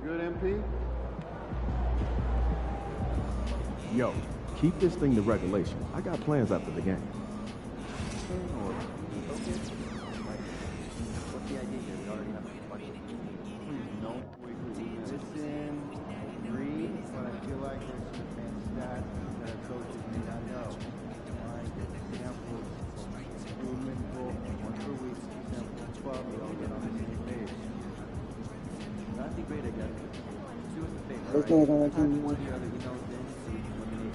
good, MP? Yo, keep this thing to regulation. I got plans after the game. What's the idea here? We already have a budget. No, listen, I agree, but I feel like there's some advanced stats that our coaches may not know. Like examples, movement goal, once per week, example 12, we all get on the same page. That'd be great, I guess. Do us a favor, right? Time one of your other emails in so we can eliminate.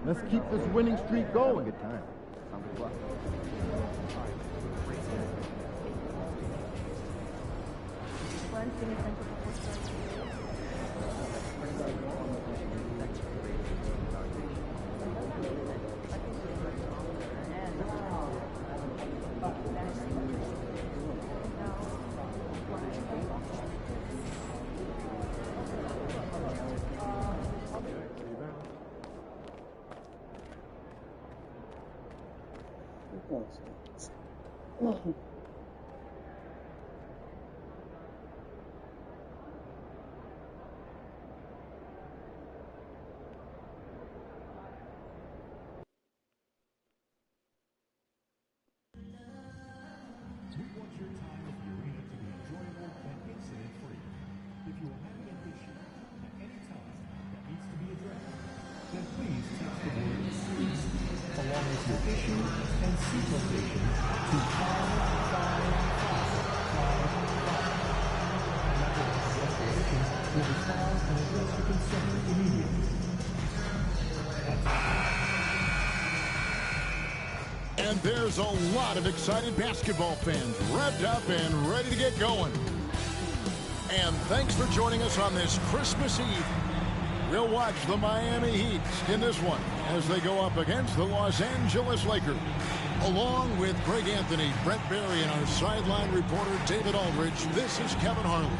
Let's keep this winning streak going. Good time. Sounds like And there's a lot of excited basketball fans revved up and ready to get going. And thanks for joining us on this Christmas Eve. We'll watch the Miami Heat in this one as they go up against the Los Angeles Lakers. Along with Greg Anthony, Brent Barry, and our sideline reporter David Aldridge, this is Kevin Harlan.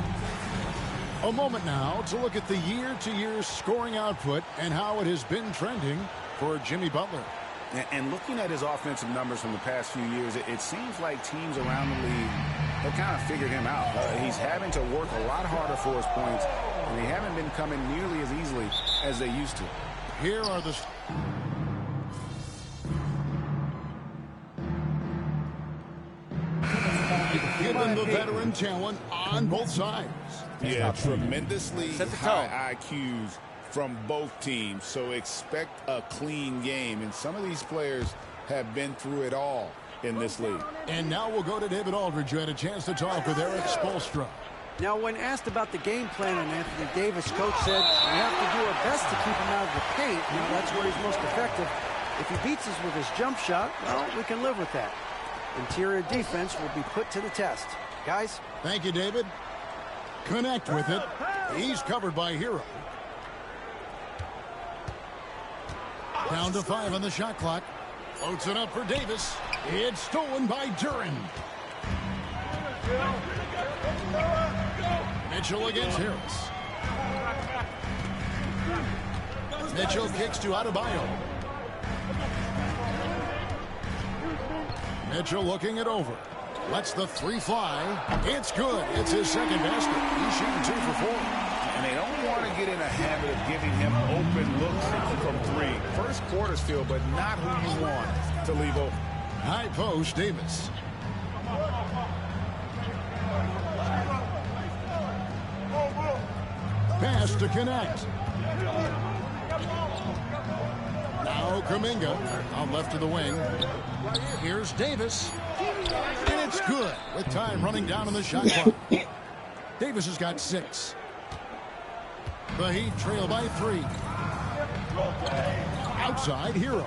A moment now to look at the year-to-year scoring output and how it has been trending for Jimmy Butler. And looking at his offensive numbers from the past few years, it seems like teams around the league have kind of figured him out. He's having to work a lot harder for his points, and they haven't been coming nearly as easily as they used to. Here are the... Given the veteran talent on both sides. Yeah, tremendously high IQs from both teams, so expect a clean game. And some of these players have been through it all in this league. And now we'll go to David Aldridge, who had a chance to talk with Eric Spoelstra. Now, when asked about the game plan on Anthony Davis, coach said, we have to do our best to keep him out of the paint. You know, that's where he's most effective. If he beats us with his jump shot, well, we can live with that. Interior defense will be put to the test. Guys? Thank you, David. Connect with it. He's covered by Hero. Down to 5 on the shot clock. Floats it up for Davis. It's stolen by Duran. Mitchell against Harris. Mitchell kicks to Adebayo. Mitchell looking it over. Lets the three fly. It's good. It's his second basket. He's shooting 2 for 4. And they don't want to get in a habit of giving him open looks from 3. First quarter's feel, but not who you want to leave open. High post, Davis. Pass to connect. Now Kuminga on left of the wing. Here's Davis. And it's good with time running down on the shot clock. Davis has got 6. The Heat trail by 3. Outside, Hero.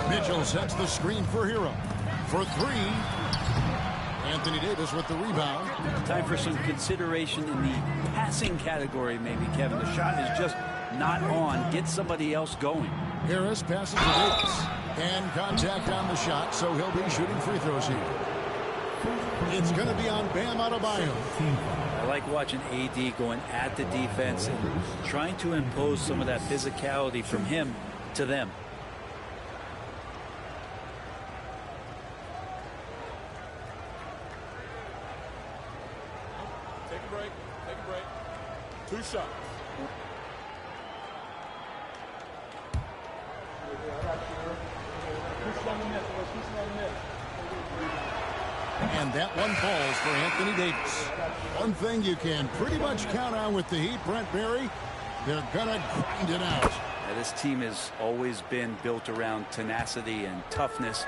Mitchell sets the screen for Hero. For 3. Anthony Davis with the rebound. Time for some consideration in the passing category, maybe, Kevin. The shot is just not on. Get somebody else going. Harris passes to Davis. And contact on the shot, so he'll be shooting free throws here. It's going to be on Bam Adebayo. I like watching AD going at the defense and trying to impose some of that physicality from him to them. Take a break. Take a break. 2 shots. And that one falls for Anthony Davis. One thing you can pretty much count on with the Heat, Brent Barry, they're going to grind it out. This team has always been built around tenacity and toughness.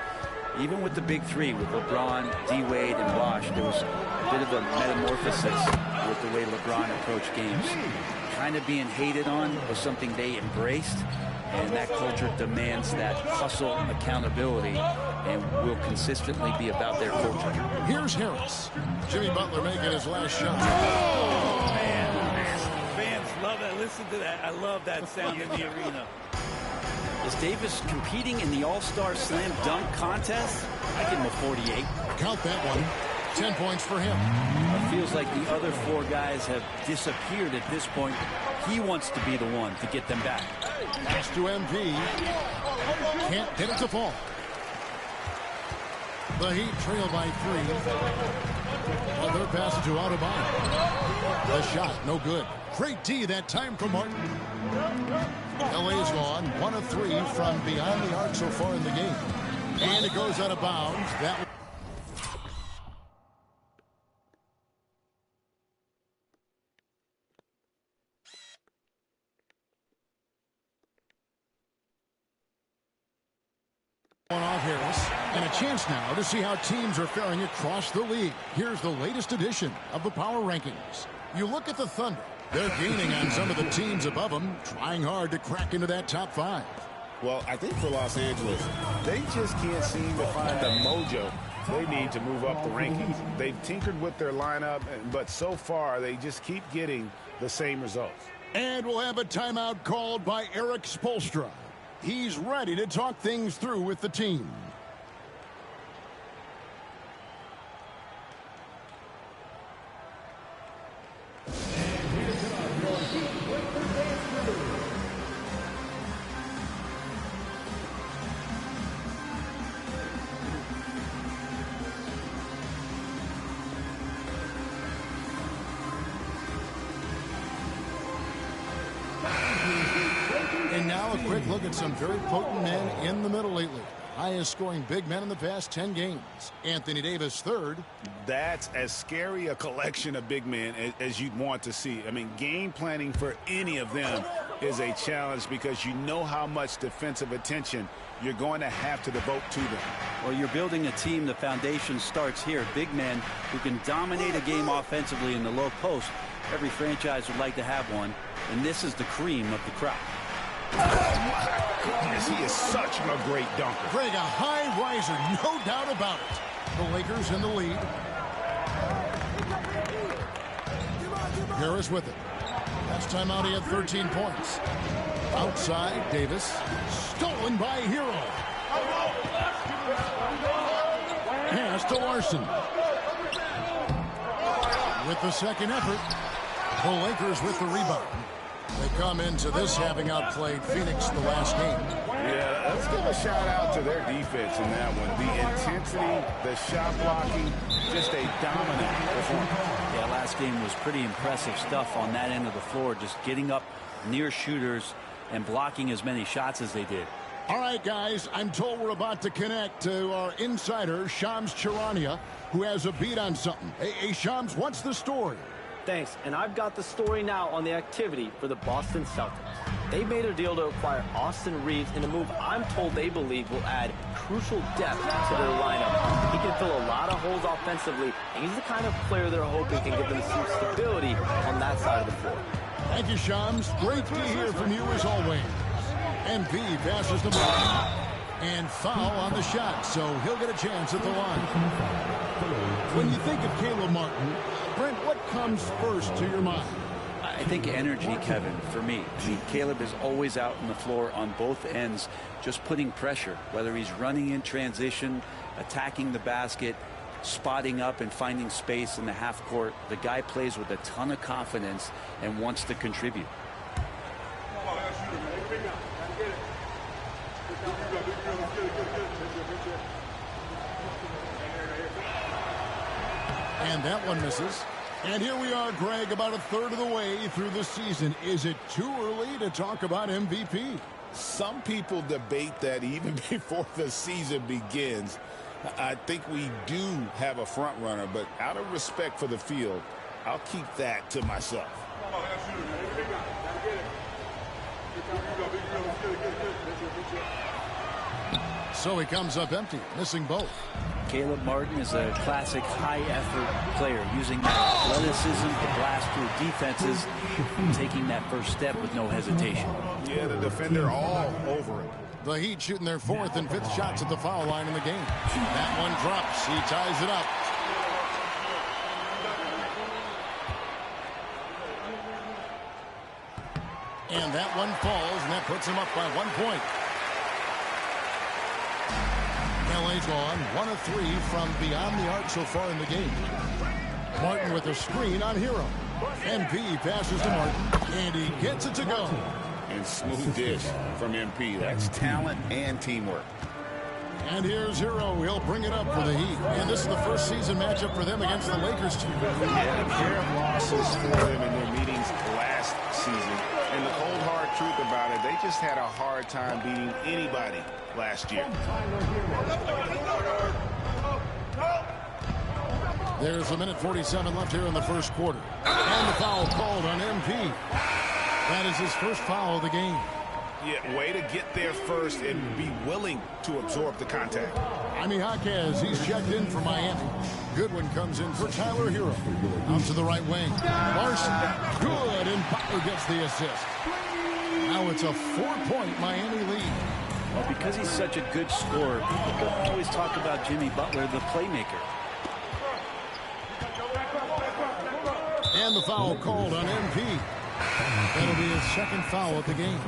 Even with the big 3, with LeBron, D-Wade, and Bosh, there was a bit of a metamorphosis with the way LeBron approached games. Kind of being hated on was something they embraced, and that culture demands that hustle accountability and will consistently be about their culture. Here's Harris. Jimmy Butler making his last shot. Oh, man. Fans love that. Listen to that. I love that sound in the arena. Is Davis competing in the All-Star Slam Dunk contest? I give him a 48. Count that one. 10 points for him. It feels like the other 4 guys have disappeared at this point. He wants to be the one to get them back. Pass to MP. Can't get it to fall. The Heat trail by 3. Another pass to Adebayo. The shot, no good. Great D that time from Martin. LA's gone 1 of 3 from beyond the arc so far in the game. And it goes out of bounds. That one off Harris. And a chance now to see how teams are faring across the league. Here's the latest edition of the Power Rankings. You look at the Thunder. They're gaining on some of the teams above them, trying hard to crack into that top 5. Well, I think for Los Angeles, they just can't seem to find the mojo they need to move up the rankings. They've tinkered with their lineup, but so far they just keep getting the same results. And we'll have a timeout called by Eric Spoelstra. He's ready to talk things through with the team. And now a quick look at some very potent men in the middle lately. Highest scoring big men in the past 10 games. Anthony Davis, 3rd. That's as scary a collection of big men as you'd want to see. I mean, game planning for any of them is a challenge because you know how much defensive attention you're going to have to devote to them. Well, you're building a team. The foundation starts here. Big men who can dominate a game offensively in the low post. Every franchise would like to have one, and this is the cream of the crop. Oh, my goodness, he is such a great dunker. Greg, a high riser, no doubt about it. The Lakers in the lead. Harris with it. Last time out, he had 13 points. Outside, Davis. Stolen by Hero. Pass to Larson. With the second effort, the Lakers with the rebound. They come into this having outplayed Phoenix the last game. Yeah, let's give a shout out to their defense in that one. The intensity, the shot blocking, just a dominant performance. Yeah, last game was pretty impressive stuff on that end of the floor, just getting up near shooters and blocking as many shots as they did. All right, guys, I'm told we're about to connect to our insider, Shams Charania, who has a beat on something. Hey, Shams, what's the story? Thanks, and I've got the story now on the activity for the Boston Celtics. They made a deal to acquire Austin Reeves in a move I'm told they believe will add crucial depth to their lineup. He can fill a lot of holes offensively, and he's the kind of player they're hoping can give them some stability on that side of the floor. Thank you, Shams. Great to hear from you as always. MP passes to Martin. And foul on the shot, so he'll get a chance at the line. When you think of Caleb Martin, Brent, what comes first to your mind? I think energy, Kevin, for me. I mean, Caleb is always out on the floor on both ends, just putting pressure, whether he's running in transition, attacking the basket, spotting up and finding space in the half court. The guy plays with a ton of confidence and wants to contribute. And that one misses. And here we are, Greg, about a third of the way through the season. Is it too early to talk about MVP? Some people debate that even before the season begins. I think we do have a front runner, but out of respect for the field, I'll keep that to myself. So he comes up empty, missing both. Caleb Martin is a classic high-effort player, using that athleticism to blast through defenses, and taking that first step with no hesitation. Yeah, the defender all over it. The Heat shooting their fourth and fifth shots at the foul line in the game. That one drops. He ties it up. And that one falls, and that puts him up by 1 point. LA's gone 1 of 3 from beyond the arc so far in the game. Martin with a screen on Hero. MP passes to Martin, and he gets it to go. And smooth dish from MP. That's talent and teamwork. And here's Hero. He'll bring it up for the Heat. And this is the first season matchup for them against the Lakers team. Yeah, a pair of losses for them in their meetings last season. And the cold, hard truth about it, they just had a hard time beating anybody last year. There's a minute 47 left here in the first quarter. And the foul called on MP. That is his first foul of the game. Yeah, way to get there first and be willing to absorb the contact. Jaime Jaquez, he's checked in for Miami. Goodwin comes in for Tyler Hero. Out to the right wing. Larson, good, and Butler gets the assist. Now it's a 4-point Miami lead. Well, because he's such a good scorer, people always talk about Jimmy Butler, the playmaker. And the foul called on MP. That'll be his second foul of the game.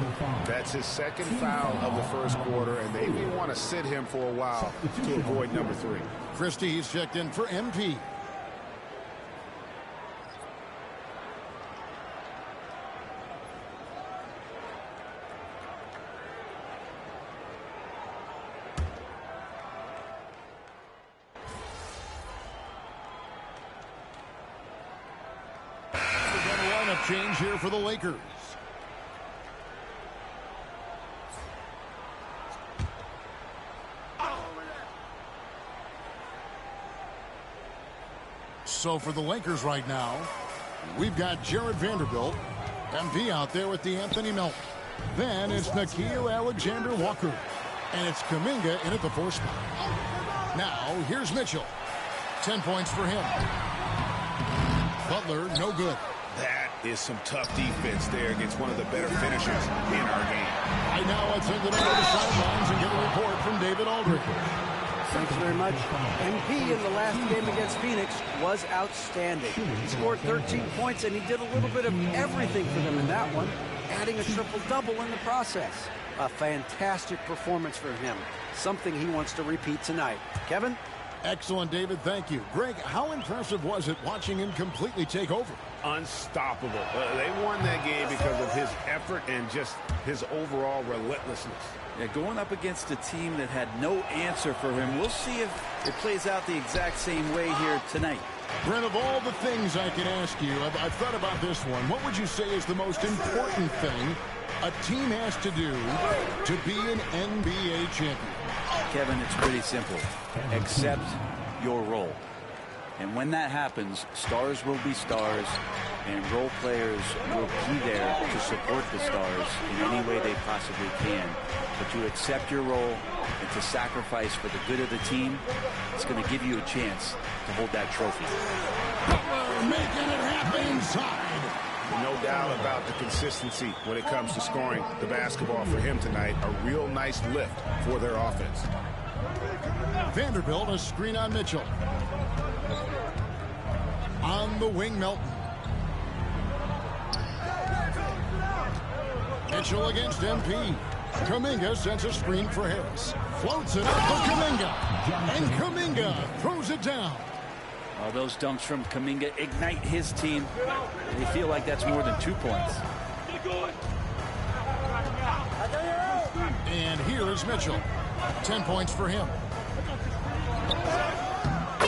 That's his second foul of the first quarter, and they may want to sit him for a while to avoid number 3. Christie's checked in for MP. Change here for the Lakers. So for the Lakers right now, we've got Jared Vanderbilt, MP out there with DeAnthony Melton. Then it's Nickeil Alexander-Walker. And it's Kuminga in at the 4 spot. Now, here's Mitchell. 10 points for him. Butler, no good. That is some tough defense there against one of the better finishers in our game. Right now, let's send it over to the sidelines and get a report from David Aldridge. Thanks very much. MP in the last game against Phoenix was outstanding. He scored 13 points, and he did a little bit of everything for them in that one, adding a triple-double in the process. A fantastic performance for him. Something he wants to repeat tonight. Kevin? Excellent, David. Thank you. Greg, how impressive was it watching him completely take over? Unstoppable. They won that game because of his effort and just his overall relentlessness. Yeah, going up against a team that had no answer for him. We'll see if it plays out the exact same way here tonight. Brent, of all the things I can ask you, I've thought about this one. What would you say is the most important thing a team has to do to be an NBA champion? Kevin, it's pretty simple. Accept your role. And when that happens, stars will be stars, and role players will be there to support the stars in any way they possibly can. But to accept your role and to sacrifice for the good of the team, it's going to give you a chance to hold that trophy. Butler making it happen inside. No doubt about the consistency when it comes to scoring the basketball for him tonight. A real nice lift for their offense. Vanderbilt, a screen on Mitchell. On the wing, Melton. Mitchell against MP. Kuminga sends a screen for Harris. Floats it up for Kuminga. And Kuminga throws it down. Oh, those dunks from Kuminga ignite his team. They feel like that's more than 2 points. And here is Mitchell. 10 points for him.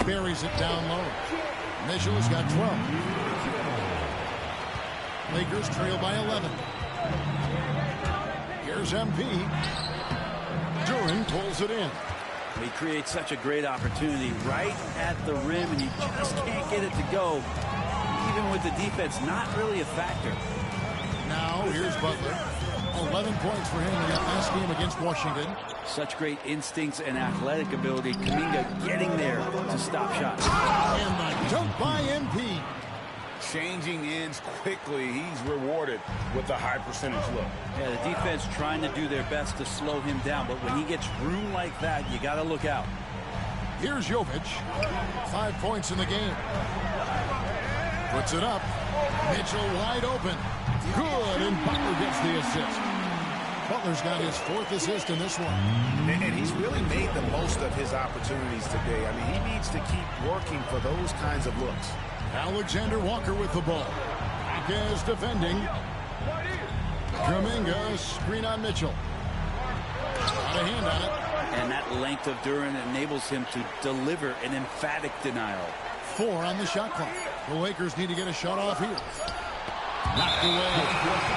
Buries it down low. Mitchell has got 12. Lakers trail by 11. Here's MP. Duran pulls it in. He creates such a great opportunity right at the rim, and you just can't get it to go. Even with the defense not really a factor. Now here's Butler. 11 points for him in that last game against Washington. Such great instincts and athletic ability. Kuminga getting there to stop shots. And the dunk by MP. Changing ends quickly. He's rewarded with a high percentage look. Yeah, the defense trying to do their best to slow him down, but when he gets room like that, you got to look out. Here's Jovic. 5 points in the game. Puts it up. Mitchell wide open. Good, and Butler gets the assist. Butler's got his 4th assist in this one. And he's really made the most of his opportunities today. I mean, he needs to keep working for those kinds of looks. Alexander Walker with the ball. Marquez defending. Kuminga, screen on Mitchell. Got a hand on it. And that length of Duran enables him to deliver an emphatic denial. 4 on the shot clock. The Lakers need to get a shot off here. Knocked away.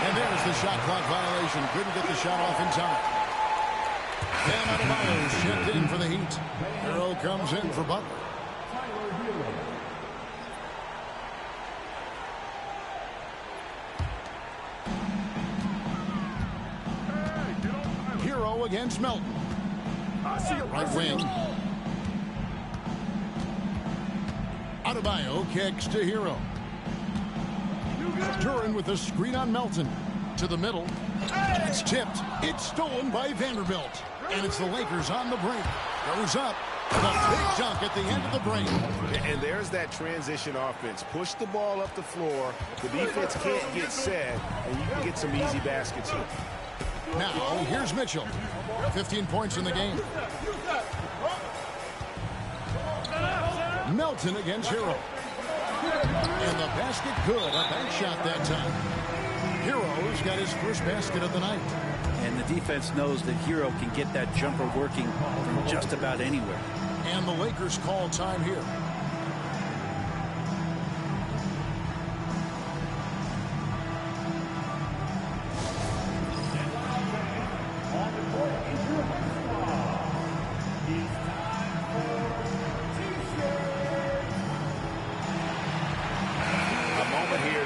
And there's the shot clock violation. Couldn't get the shot off in time. Bam Adebayo's checked in for the Heat. Hero comes in for Butler. Hero against Melton. Right wing. Adebayo kicks to Hero. Duran with a screen on Melton. To the middle. It's tipped. It's stolen by Vanderbilt. And it's the Lakers on the brink. Goes up. The big dunk at the end of the break. And there's that transition offense. Push the ball up the floor. The defense can't get set, and you can get some easy baskets here. Now, here's Mitchell. 15 points in the game. Melton against Hero. And the basket good. A bank shot that time. Hero's got his first basket of the night. And the defense knows that Hero can get that jumper working from just about anywhere. And the Lakers call time here.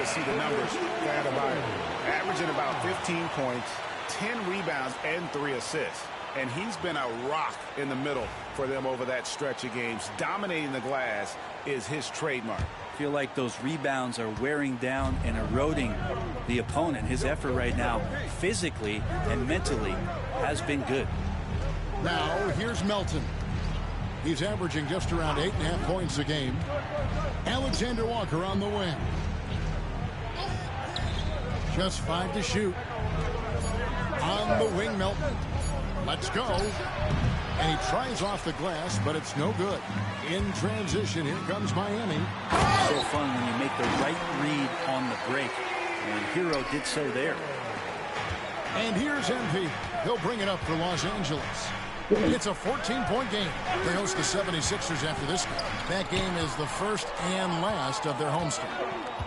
See the numbers for Adebayo. Averaging about 15 points, 10 rebounds, and 3 assists. And he's been a rock in the middle for them over that stretch of games. Dominating the glass is his trademark. I feel like those rebounds are wearing down and eroding the opponent. His effort right now, physically and mentally, has been good. Now, here's Melton. He's averaging just around 8.5 points a game. Alexander Walker on the wing. Just 5 to shoot. On the wing, Melton. Let's go. And he tries off the glass, but it's no good. In transition, here comes Miami. So fun when you make the right read on the break. And Hero did so there. And here's MP. He'll bring it up for Los Angeles. It's a 14-point game. They host the 76ers after this game. That game is the first and last of their homestand.